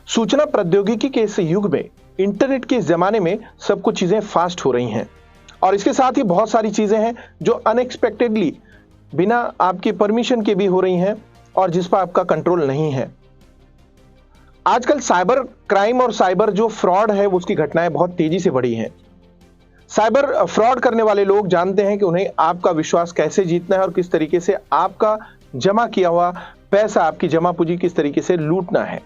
सूचना प्रौद्योगिकी के इस युग में, इंटरनेट के जमाने में सब कुछ चीजें फास्ट हो रही हैं और इसके साथ ही बहुत सारी चीजें हैं जो अनएक्सपेक्टेडली बिना आपकी परमिशन के भी हो रही हैं और जिस पर आपका कंट्रोल नहीं है। आजकल साइबर क्राइम और साइबर जो फ्रॉड है उसकी घटनाएं बहुत तेजी से बढ़ी हैं। साइबर फ्रॉड करने वाले लोग जानते हैं कि उन्हें आपका विश्वास कैसे जीतना है और किस तरीके से आपका जमा किया हुआ पैसा, आपकी जमा पूंजी किस तरीके से लूटना है।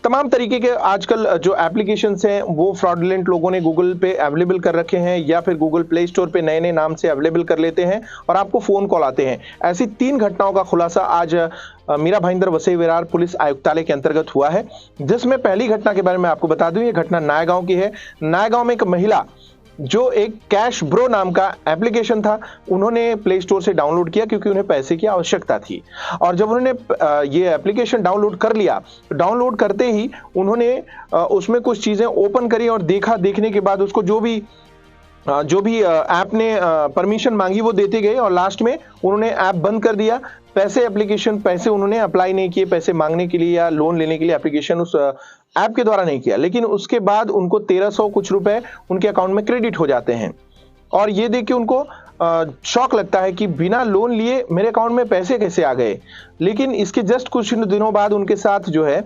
तमाम तरीके के आजकल जो एप्लीकेशंस हैं वो फ्रॉडुलेंट लोगों ने गूगल पे अवेलेबल कर रखे हैं या फिर गूगल प्ले स्टोर पे नए नए नाम से अवेलेबल कर लेते हैं और आपको फोन कॉल आते हैं। ऐसी 3 घटनाओं का खुलासा आज मीरा भाईंदर वसई विरार पुलिस आयुक्तालय के अंतर्गत हुआ है, जिसमें पहली घटना के बारे में आपको बता दूं, ये घटना नायगांव की है। नायगांव में एक महिला जो एक कैश ब्रो नाम का एप्लीकेशन था, उन्होंने प्ले स्टोर से डाउनलोड किया क्योंकि उन्हें पैसे की आवश्यकता थी। और जब उन्होंने ये एप्लीकेशन डाउनलोड कर लिया, डाउनलोड करते ही उन्होंने उसमें कुछ चीजें ओपन करी और देखने के बाद उसको जो भी ऐप ने परमिशन मांगी वो देते गए और लास्ट में उन्होंने ऐप बंद कर दिया। पैसे उन्होंने अप्लाई नहीं किए, पैसे मांगने के लिए या लोन लेने के लिए एप्लीकेशन उस ऐप के द्वारा नहीं किया, लेकिन उसके बाद उनको 1300 कुछ रुपए उनके अकाउंट में क्रेडिट हो जाते हैं। और ये देख के उनको शौक लगता है कि बिना लोन लिए मेरे अकाउंट में पैसे कैसे आ गए। लेकिन इसके जस्ट कुछ दिनों बाद उनके साथ जो है,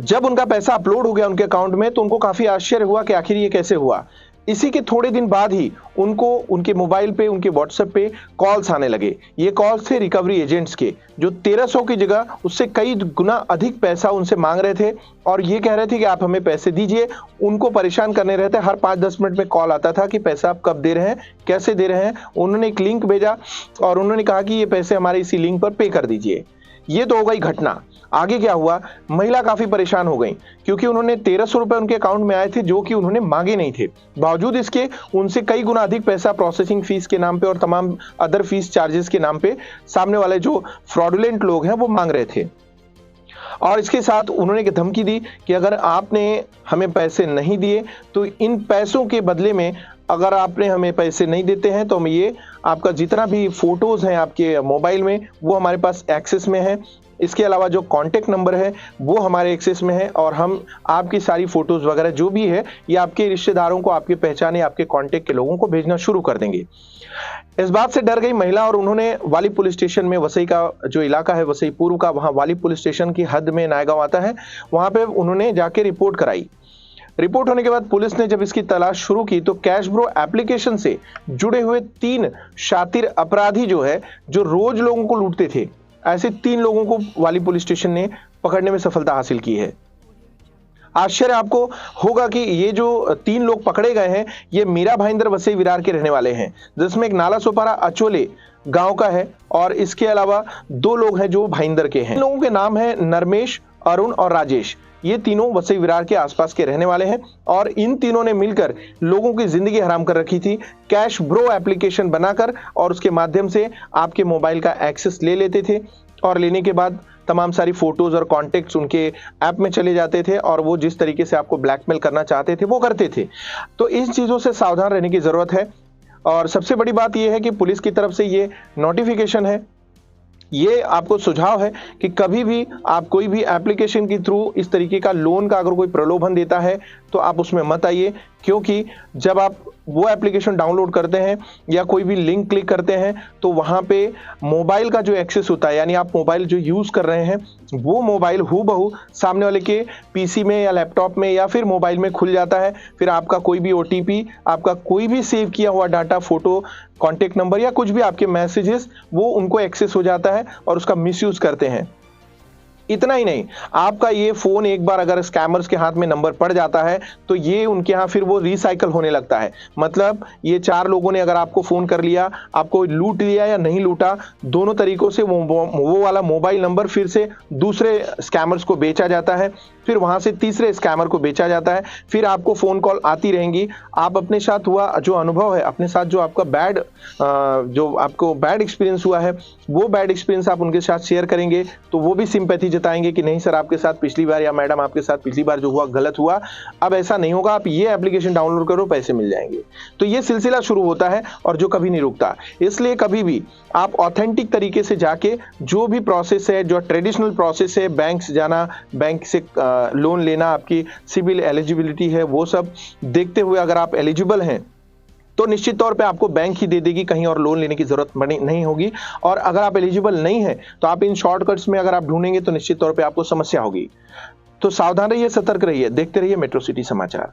जब उनका पैसा अपलोड हो गया उनके अकाउंट में, तो उनको काफी आश्चर्य हुआ कि आखिर ये कैसे हुआ। इसी के थोड़े दिन बाद ही उनको उनके मोबाइल पे, उनके व्हाट्सएप पे कॉल्स आने लगे। ये कॉल्स थे रिकवरी एजेंट्स के, जो 1300 की जगह उससे कई गुना अधिक पैसा उनसे मांग रहे थे और ये कह रहे थे कि आप हमें पैसे दीजिए। उनको परेशान करने रहते, हर 5-10 मिनट में कॉल आता था कि पैसा आप कब दे रहे हैं, कैसे दे रहे हैं। उन्होंने एक लिंक भेजा और उन्होंने कहा कि ये पैसे हमारे इसी लिंक पर पे कर दीजिए। ये तो हो गई घटना। आगे क्या हुआ, महिला काफी परेशान हो गई क्योंकि उन्होंने 1300 रुपए उनके अकाउंट में आए थे जो कि उन्होंने मांगे नहीं थे। बावजूद इसके उनसे कई गुना अधिक पैसा प्रोसेसिंग फीस के नाम पे और तमाम अदर फीस चार्जेस के नाम पे सामने वाले जो फ्रॉडुलेंट लोग हैं वो मांग रहे थे। और इसके साथ उन्होंने एक धमकी दी कि अगर आपने हमें पैसे नहीं दिए तो इन पैसों के बदले में, अगर आपने हमें पैसे नहीं देते हैं तो हम ये आपका जितना भी फोटोज हैं आपके मोबाइल में वो हमारे पास एक्सेस में है। इसके अलावा जो कॉन्टेक्ट नंबर है वो हमारे एक्सेस में है और हम आपकी सारी फोटोज वगैरह जो भी है ये आपके रिश्तेदारों को, आपके पहचाने, आपके कॉन्टेक्ट के लोगों को भेजना शुरू कर देंगे। इस बात से डर गई महिला और उन्होंने वाली पुलिस स्टेशन में, वसई का जो इलाका है वसई पूर्व का, वहां वाली पुलिस स्टेशन की हद में नायगांव आता है, वहां पे उन्होंने जाके रिपोर्ट कराई। रिपोर्ट होने के बाद पुलिस ने जब इसकी तलाश शुरू की तो कैश ब्रो एप्लीकेशन से जुड़े हुए 3 शातिर अपराधी जो है, जो रोज लोगों को लूटते थे, ऐसे 3 लोगों को वाली पुलिस स्टेशन ने पकड़ने में सफलता हासिल की है। आश्चर्य आपको होगा कि ये जो 3 लोग पकड़े गए हैं ये मीरा भाईंदर वसई विरार के रहने वाले हैं, जिसमें एक नाला सोपारा अचोले गांव का है और इसके अलावा 2 लोग हैं जो भाईंदर के हैं। इन लोगों के नाम है नरमेश, अरुण और राजेश। ये तीनों वसई विरार के आसपास के रहने वाले हैं और इन तीनों ने मिलकर लोगों की जिंदगी हराम कर रखी थी। कैश ब्रो एप्लीकेशन बनाकर और उसके माध्यम से आपके मोबाइल का एक्सेस ले लेते थे और लेने के बाद तमाम सारी फोटोज और कॉन्टेक्ट्स उनके ऐप में चले जाते थे और वो जिस तरीके से आपको ब्लैकमेल करना चाहते थे वो करते थे। तो इन चीजों से सावधान रहने की जरूरत है। और सबसे बड़ी बात यह है कि पुलिस की तरफ से ये नोटिफिकेशन है, ये आपको सुझाव है कि कभी भी आप कोई भी एप्लीकेशन के थ्रू इस तरीके का लोन का अगर कोई प्रलोभन देता है तो आप उसमें मत आइए, क्योंकि जब आप वो एप्लीकेशन डाउनलोड करते हैं या कोई भी लिंक क्लिक करते हैं तो वहां पे मोबाइल का जो एक्सेस होता है, यानी आप मोबाइल जो यूज कर रहे हैं वो मोबाइल हूबहू सामने वाले के पीसी में या लैपटॉप में या फिर मोबाइल में खुल जाता है। फिर आपका कोई भी ओटीपी, आपका कोई भी सेव किया हुआ डाटा, फोटो, कॉन्टेक्ट नंबर या कुछ भी आपके मैसेजेस, वो उनको एक्सेस हो जाता है और उसका मिसयूज करते हैं। इतना ही नहीं, आपका ये फोन एक बार अगर स्कैमर्स के हाथ में नंबर पड़ जाता है तो ये उनके यहाँ फिर वो रिसाइकल होने लगता है। मतलब ये 4 लोगों ने अगर आपको फोन कर लिया, आपको लूट लिया या नहीं लूटा, दोनों तरीकों से वो वाला मोबाइल नंबर फिर से दूसरे स्कैमर्स को बेचा जाता है, फिर वहां से तीसरे स्कैमर को बेचा जाता है, फिर आपको फोन कॉल आती रहेंगी। आप अपने साथ हुआ जो अनुभव है, अपने साथ जो आपका बैड एक्सपीरियंस हुआ है, वो बैड एक्सपीरियंस आप उनके साथ शेयर करेंगे तो वो भी सिंपैथी बताएंगे कि नहीं सर आपके साथ पिछली बार या मैडम आपके साथ पिछली बार जो हुआ गलत हुआ, अब ऐसा नहीं होगा, आप ये एप्लीकेशन डाउनलोड करो पैसे मिल जाएंगे। तो ये सिलसिला शुरू होता है और जो कभी नहीं रुकता। इसलिए कभी भी आप ऑथेंटिक तरीके से जाके जो भी प्रोसेस है, जो ट्रेडिशनल प्रोसेस है, बैंक से जाना, बैंक से लोन लेना, आपकी सिविल एलिजिबिलिटी है, वो सब देखते हुए अगर आप एलिजिबल हैं तो निश्चित तौर पे आपको बैंक ही दे देगी, कहीं और लोन लेने की जरूरत नहीं होगी। और अगर आप एलिजिबल नहीं है तो आप इन शॉर्टकट्स में अगर आप ढूंढेंगे तो निश्चित तौर पे आपको समस्या होगी। तो सावधान रहिए, सतर्क रहिए, देखते रहिए मेट्रो सिटी समाचार।